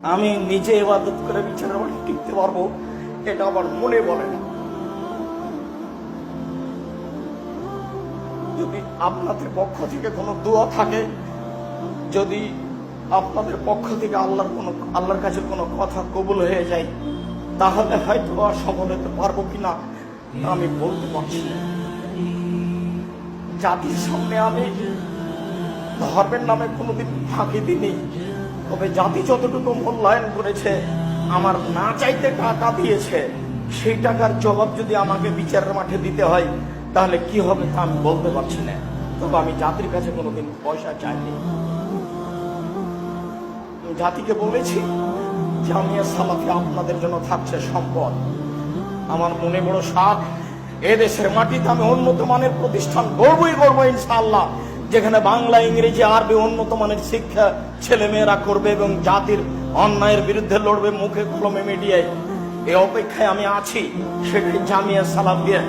আমি নিজে ইবাদত করে বিচারের মাঠে টিকতে পারবো এটা আমার মনে বলে না। যদি আপনাদের পক্ষ থেকে কোনো দোয়া থাকে, যদি আপনাদের পক্ষ থেকে আল্লাহর কাছে কোনো কথা কবুল হয়ে যায়, তাহলে হয়তো সফল হতে পারবো কিনা আমি বলতে পারছি না। জাতির সামনে আমি ধর্মের নামে কোনোদিন ফাঁকি দিইনি, তবে জাতি যতটুকু মূল্যায়ন করেছে, আমার না চাইতে টাকা দিয়েছে, সেই টাকার জবাব যদি আমাকে বিচারের মাঠে দিতে হয় তাহলে কি হবে তা আমি বলতে পারছি না। তবে আমি জাতির কাছে কোনোদিন পয়সা চাইনি। জাতিকে বলেছি জামিয়া সালাফি আপনাদের জন্য থাকছে সম্পদ। আমার মনে বড় সাধ, এদেশের মাটিতে আমি উন্নত মানের প্রতিষ্ঠান গড়বই গড়বো ইনশাআল্লাহ, যেখানে বাংলা, ইংরেজি, আরবি উন্নত মানের শিক্ষা ছেলেমেয়েরা করবে এবং জাতির অন্যায়ের বিরুদ্ধে লড়বে মুখে কলমে মিডিয়ায়। এই অপেক্ষায় আমি আছি, সেটাই জামিয়া সালাফিয়া।